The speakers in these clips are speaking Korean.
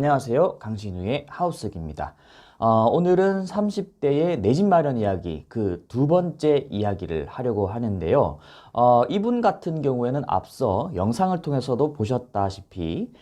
안녕하세요. 강신우의 하우스기입니다. 오늘은 30대의 내 집 마련 이야기, 그 두 번째 이야기를 하려고 하는데요. 이분 같은 경우에는 앞서 영상을 통해서도 보셨다시피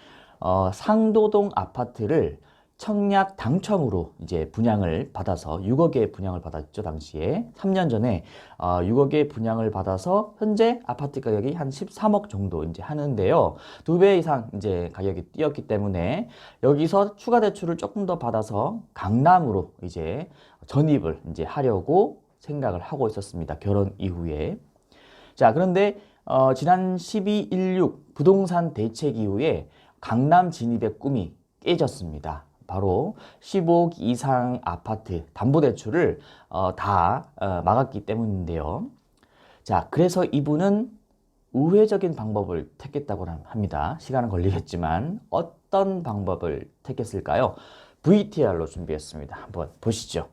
상도동 아파트를 청약 당첨으로 이제 분양을 받아서 6억에 분양을 받았죠. 당시에 3년 전에 6억에 분양을 받아서 현재 아파트 가격이 한 13억 정도 이제 하는데요. 2배 이상 이제 가격이 뛰었기 때문에 여기서 추가 대출을 조금 더 받아서 강남으로 이제 전입을 이제 하려고 생각을 하고 있었습니다. 결혼 이후에. 자, 그런데 지난 12.16 부동산 대책 이후에 강남 진입의 꿈이 깨졌습니다. 바로 15억 이상 아파트 담보대출을 다 막았기 때문인데요. 자, 그래서 이분은 우회적인 방법을 택했다고 합니다. 시간은 걸리겠지만 어떤 방법을 택했을까요? VTR로 준비했습니다. 한번 보시죠.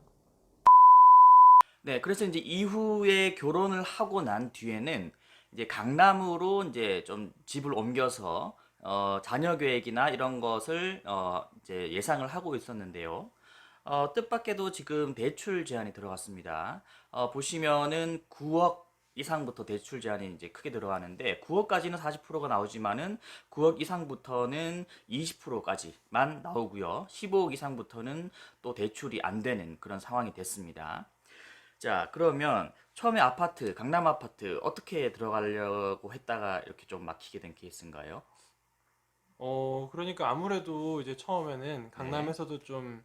네, 그래서 이제 이후에 결혼을 하고 난 뒤에는 이제 강남으로 이제 좀 집을 옮겨서 자녀 계획이나 이런 것을 이제 예상을 하고 있었는데요. 뜻밖에도 지금 대출 제한이 들어갔습니다. 보시면은 9억 이상부터 대출 제한이 이제 크게 들어가는데 9억까지는 40%가 나오지만은 9억 이상부터는 20%까지만 나오고요. 15억 이상부터는 또 대출이 안 되는 그런 상황이 됐습니다. 자, 그러면 처음에 아파트, 강남 아파트 어떻게 들어가려고 했다가 이렇게 좀 막히게 된 케이스인가요? 그러니까 아무래도 이제 처음에는 네. 강남에서도 좀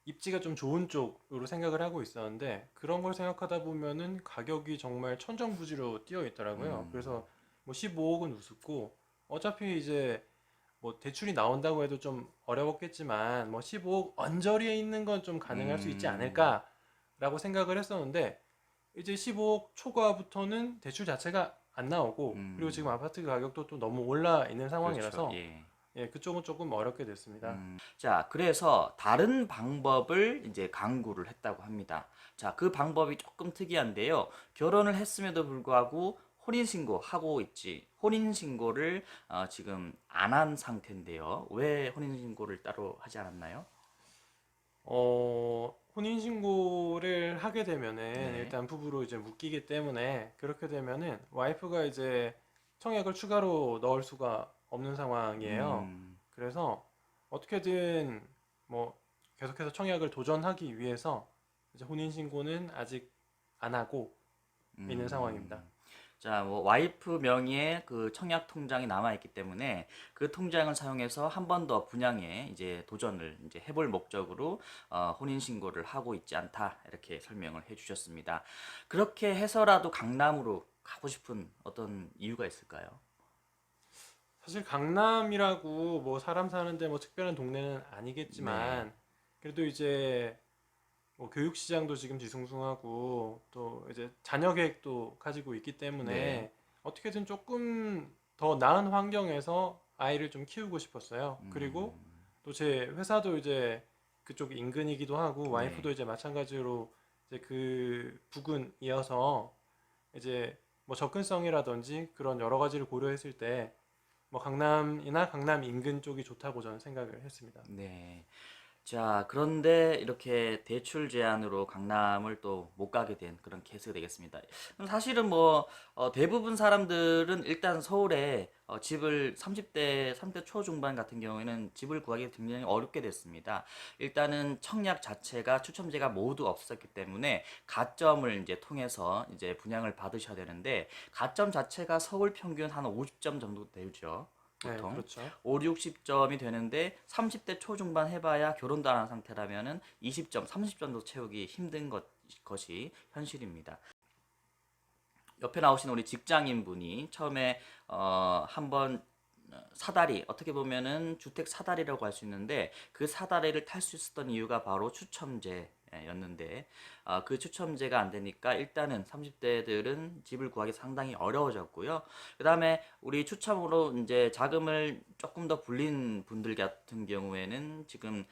입지가 좀 좋은 쪽으로 생각을 하고 있었는데 그런 걸 생각하다 보면은 가격이 정말 천정부지로 뛰어 있더라고요. 음, 그래서 뭐 15억은 우습고 어차피 이제 뭐 대출이 나온다고 해도 좀 어려웠겠지만 뭐 15억 언저리에 있는 건 좀 가능할 수 있지 음, 않을까라고 생각을 했었는데 이제 15억 초과부터는 대출 자체가 안 나오고 그리고 지금 음, 아파트 가격도 또 너무 올라 있는 그렇죠. 상황이라서 예. 예, 그쪽은 조금 어렵게 됐습니다. 자, 그래서 다른 방법을 이제 강구를 했다고 합니다. 자, 그 방법이 조금 특이한데요. 결혼을 했음에도 불구하고 혼인신고 하고 있지. 혼인신고를 지금 안 한 상태인데요. 왜 혼인신고를 따로 하지 않았나요? 혼인신고를 하게 되면은 네. 일단 부부로 이제 묶이기 때문에 그렇게 되면은 와이프가 이제 청약을 추가로 넣을 수가 없는 상황이에요. 음, 그래서 어떻게든 뭐 계속해서 청약을 도전하기 위해서 이제 혼인신고는 아직 안 하고 있는 상황입니다. 음. 자, 뭐 와이프 명의의 그 청약 통장이 남아 있기 때문에 그 통장을 사용해서 한 번 더 분양에 이제 도전을 이제 해볼 목적으로 혼인 신고를 하고 있지 않다 이렇게 설명을 해주셨습니다. 그렇게 해서라도 강남으로 가고 싶은 어떤 이유가 있을까요? 사실 강남이라고 뭐 사람 사는데 뭐 특별한 동네는 네, 아니겠지만 그래도 이제 뭐 교육 시장도 지금 뒤숭숭하고 또 이제 자녀 계획도 가지고 있기 네, 때문에 어떻게든 조금 더 나은 환경에서 아이를 좀 키우고 싶었어요. 그리고 또 제 회사도 이제 그쪽 인근이기도 하고 네. 와이프도 이제 마찬가지로 이제 그 부근이어서 이제 뭐 접근성이라든지 그런 여러 가지를 고려했을 때 뭐 강남이나 강남 인근 쪽이 좋다고 저는 생각을 했습니다. 네. 자, 그런데 이렇게 대출 제한으로 강남을 또 못 가게 된 그런 케이스가 되겠습니다. 그럼 사실은 뭐 대부분 사람들은 일단 서울에 집을 30대, 30대 초중반 같은 경우에는 집을 구하기 굉장히 어렵게 됐습니다. 일단은 청약 자체가 추첨제가 모두 없었기 때문에 가점을 이제 통해서 이제 분양을 받으셔야 되는데 가점 자체가 서울 평균 한 50점 정도 되죠. 네, 보통 그렇죠. 5, 60점이 되는데 30대 초중반 해봐야 결혼도 안 한 상태라면은 20점, 30점도 채우기 힘든 것이 현실입니다. 옆에 나오신 우리 직장인 분이 처음에 한번 사다리 어떻게 보면은 주택 사다리라고 할 수 있는데 그 사다리를 탈 수 있었던 이유가 바로 추첨제였는데 그 추첨제가 안 되니까 일단은 30대들은 집을 구하기 상당히 어려워졌고요. 그다음에 우리 추첨으로 이제 자금을 조금 더 불린 분들 같은 경우에는 지금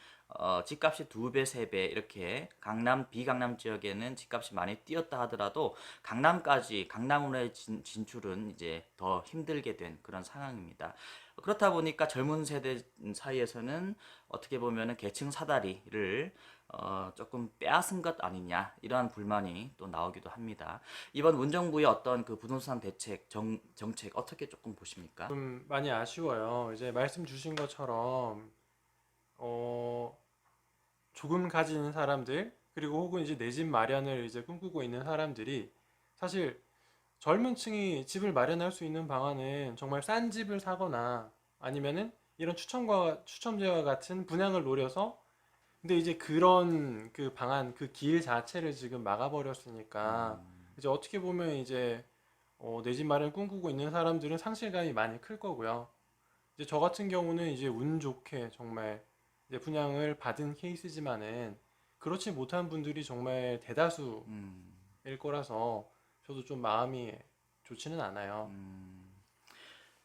집값이 두 배, 세 배 이렇게 강남, 비강남 지역에는 집값이 많이 뛰었다 하더라도 강남까지 강남으로의 진출은 이제 더 힘들게 된 그런 상황입니다. 그렇다 보니까 젊은 세대 사이에서는 어떻게 보면은 계층 사다리를 조금 빼앗은 것 아니냐 이러한 불만이 또 나오기도 합니다. 이번 문정부의 어떤 그 부동산 대책 정책 어떻게 조금 보십니까? 좀 많이 아쉬워요. 이제 말씀 주신 것처럼 어, 조금 가진 사람들 그리고 혹은 이제 내 집 마련을 이제 꿈꾸고 있는 사람들이 사실 젊은 층이 집을 마련할 수 있는 방안은 정말 싼 집을 사거나 아니면은 이런 추첨제와 같은 분양을 노려서 근데 이제 그런 그 방안 그 길 자체를 지금 막아버렸으니까 이제 어떻게 보면 이제 내 집 마련 꿈꾸고 있는 사람들은 상실감이 많이 클 거고요. 이제 저 같은 경우는 이제 운 좋게 정말 이제 분양을 받은 케이스지만은 그렇지 못한 분들이 정말 대다수일 음, 거라서 저도 좀 마음이 좋지는 않아요.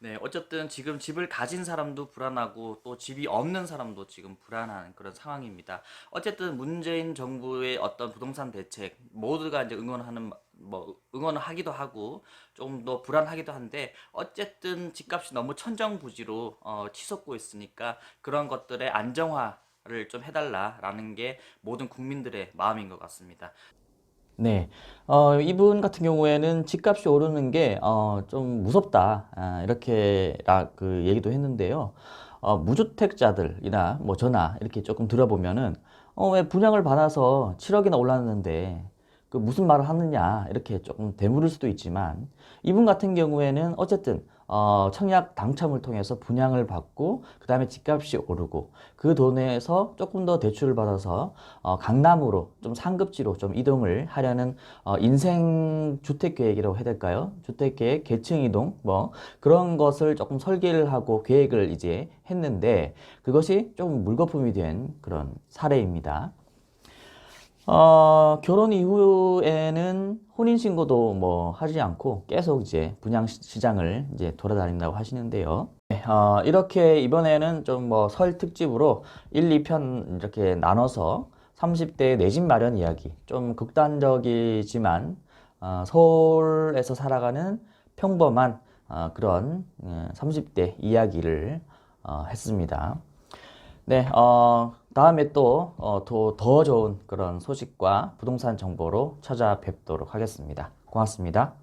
네, 어쨌든 지금 집을 가진 사람도 불안하고 또 집이 없는 사람도 지금 불안한 그런 상황입니다. 어쨌든 문재인 정부의 어떤 부동산 대책 모두가 이제 응원하는 뭐 응원을 하기도 하고 좀 더 불안하기도 한데 어쨌든 집값이 너무 천정부지로 치솟고 있으니까 그런 것들의 안정화를 좀 해달라라는 게 모든 국민들의 마음인 것 같습니다. 네, 이분 같은 경우에는 집값이 오르는 게, 좀 무섭다. 이렇게, 그 얘기도 했는데요. 무주택자들이나 뭐 저나 이렇게 조금 들어보면은, 왜 분양을 받아서 7억이나 올랐는데, 그 무슨 말을 하느냐, 이렇게 조금 되물을 수도 있지만, 이분 같은 경우에는 어쨌든, 청약 당첨을 통해서 분양을 받고, 그 다음에 집값이 오르고, 그 돈에서 조금 더 대출을 받아서 강남으로 좀 상급지로 좀 이동을 하려는 인생 주택 계획이라고 해야 될까요? 주택 계획, 계층 이동 뭐 그런 것을 조금 설계를 하고 계획을 이제 했는데 그것이 좀 물거품이 된 그런 사례입니다. 결혼 이후에는 혼인신고도 뭐 하지 않고 계속 이제 분양시장을 이제 돌아다닌다고 하시는데요. 네, 이렇게 이번에는 좀 뭐 설 특집으로 1, 2편 이렇게 나눠서 30대 내 집 마련 이야기, 좀 극단적이지만, 서울에서 살아가는 평범한 그런 30대 이야기를 했습니다. 네, 다음에 또, 더 좋은 그런 소식과 부동산 정보로 찾아뵙도록 하겠습니다. 고맙습니다.